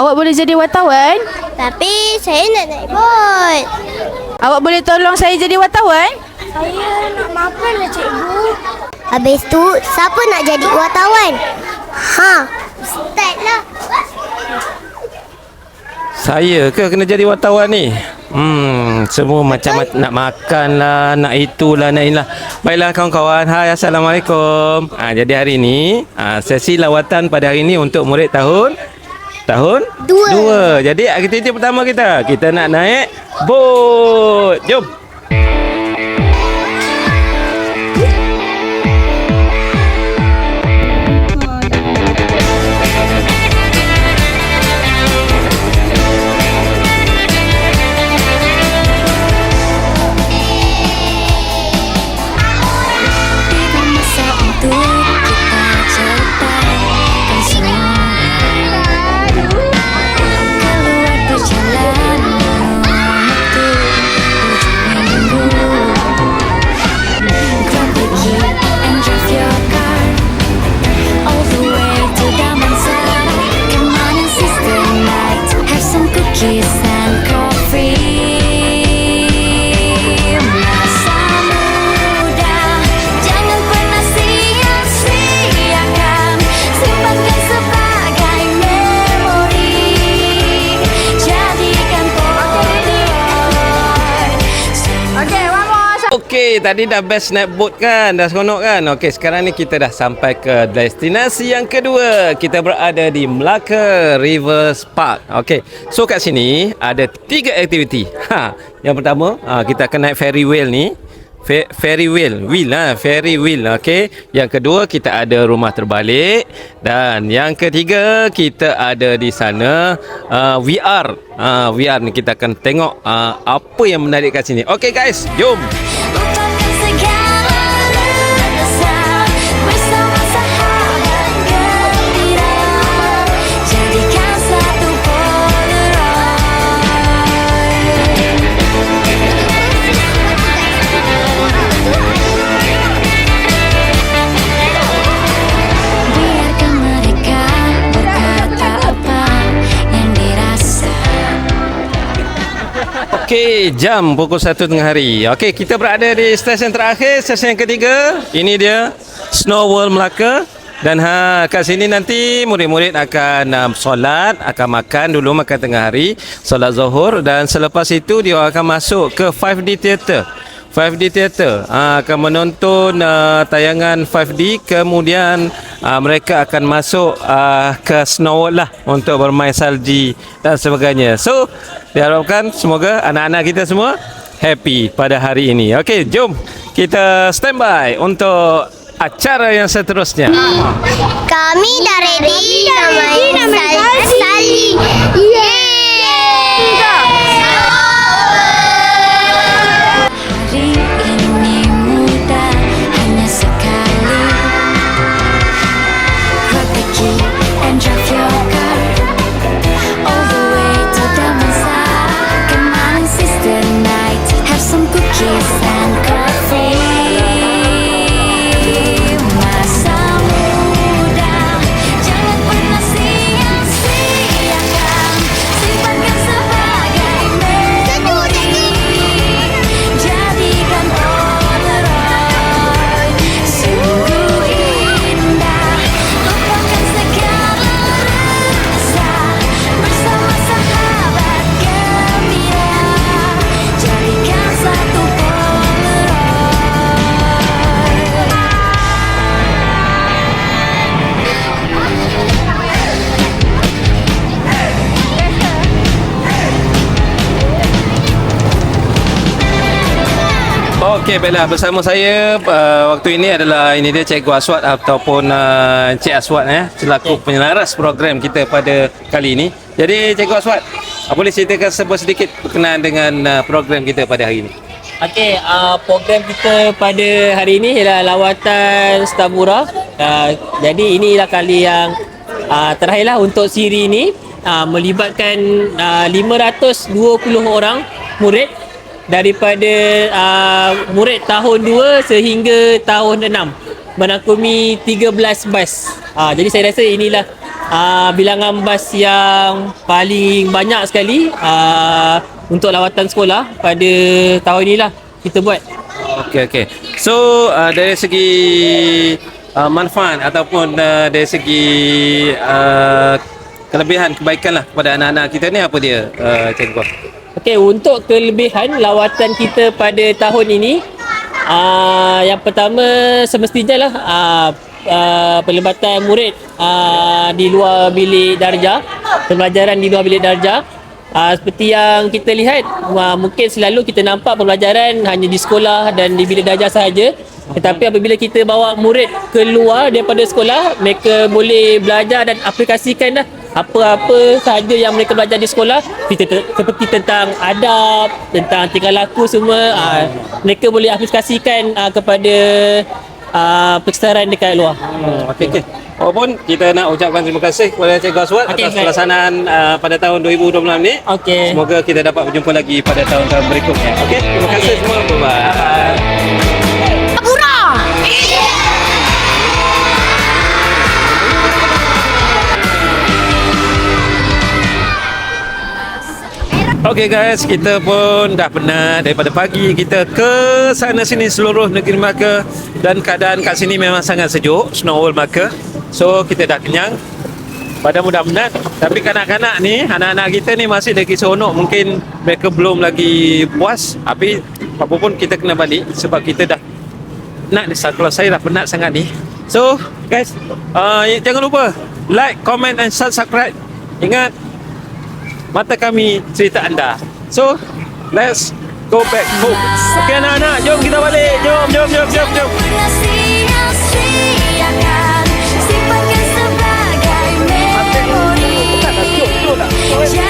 Awak boleh jadi wartawan? Tapi saya nak naik bot. Awak boleh tolong saya jadi wartawan? Saya nak makan lah cikgu. Habis tu, siapa nak jadi wartawan? Ustaz lah. Saya ke kena jadi wartawan ni? Semua macam nak makan lah, nak itulah, nak inilah. Baiklah kawan-kawan, hai, Assalamualaikum. Jadi hari ni sesi lawatan pada hari ni untuk murid tahun Dua. Jadi aktiviti pertama kita nak naik bot. Jom. Okey, tadi dah best naik boat kan, dah seronok kan. Okey, sekarang ni kita dah sampai ke destinasi yang kedua. Kita berada di Melaka Rivers Park. Okey, so kat sini ada 3 aktiviti. Yang pertama, kita akan naik ferry wheel ni. Ferry wheel, ferry wheel. Okey, yang kedua kita ada rumah terbalik, dan yang ketiga kita ada di sana VR. VR ni kita akan tengok apa yang menarik kat sini. Okey guys, jom. Okey, jam pukul 1 tengah hari. Okey, kita berada di stesen terakhir, stesen yang ketiga. Ini dia Snow World Melaka. Dan kat sini nanti murid-murid akan solat, akan makan dulu, makan tengah hari, solat Zuhur, dan selepas itu dia akan masuk ke 5D Theatre. 5D Theatre akan menonton tayangan 5D, kemudian mereka akan masuk ke Snow World lah untuk bermain salji dan sebagainya. So, diharapkan semoga anak-anak kita semua happy pada hari ini. Okey, jom kita standby untuk acara yang seterusnya. Kami dah ready nak main salji. Yeay! Okey, baiklah, bersama saya waktu ini adalah ini dia Cikgu Aswad ataupun Cik Aswad selaku penyelaras program kita pada kali ini. Jadi Cikgu Aswad, boleh ceritakan sedikit berkenaan dengan program kita pada hari ini? Okey, program kita pada hari ini ialah lawatan Setabura. Jadi inilah kali yang terakhirlah untuk siri ini, melibatkan 520 orang murid daripada murid tahun 2 sehingga tahun 6, merangkumi 13 bas. Jadi saya rasa inilah bilangan bas yang paling banyak sekali untuk lawatan sekolah pada tahun inilah kita buat. Okey. So dari segi manfaat ataupun dari segi kelebihan kebaikan lah kepada anak-anak kita ni apa dia, Cikgu? Okey, untuk kelebihan lawatan kita pada tahun ini, yang pertama semestinya lah pelibatan murid di luar bilik darjah, pembelajaran di luar bilik darjah. Seperti yang kita lihat, mungkin selalu kita nampak pembelajaran hanya di sekolah dan di bilik darjah sahaja. Tetapi apabila kita bawa murid keluar daripada sekolah, mereka boleh belajar dan aplikasikan dah apa-apa sahaja yang mereka belajar di sekolah, seperti tentang adab, tentang tingkah laku semua, mereka boleh aplikasikan kepada persekitaran dekat luar. Okey. Walaupun kita nak ucapkan terima kasih kepada Cikgu Aswad atas pelaksanaan pada tahun 2026 ni. Okey. Semoga kita dapat berjumpa lagi pada tahun-tahun berikutnya. Okey, terima kasih semua. Bye-bye. Okay guys, kita pun dah penat daripada pagi kita ke sana sini seluruh negeri Melaka dan keadaan kat sini memang sangat sejuk, Snow World Melaka. So kita dah kenyang. Pada mudah-mudahan, tapi kanak-kanak ni, anak-anak kita ni masih lagi seronok, mungkin mereka belum lagi puas. Tapi apapun kita kena balik sebab kita dah penat. Kalau saya dah penat sangat ni. So guys, jangan lupa like, comment and subscribe. Ingat, mata kami cerita anda. So let's go back home. Okay anak-anak, jom kita balik. Jom. Simpankan sebagai memori.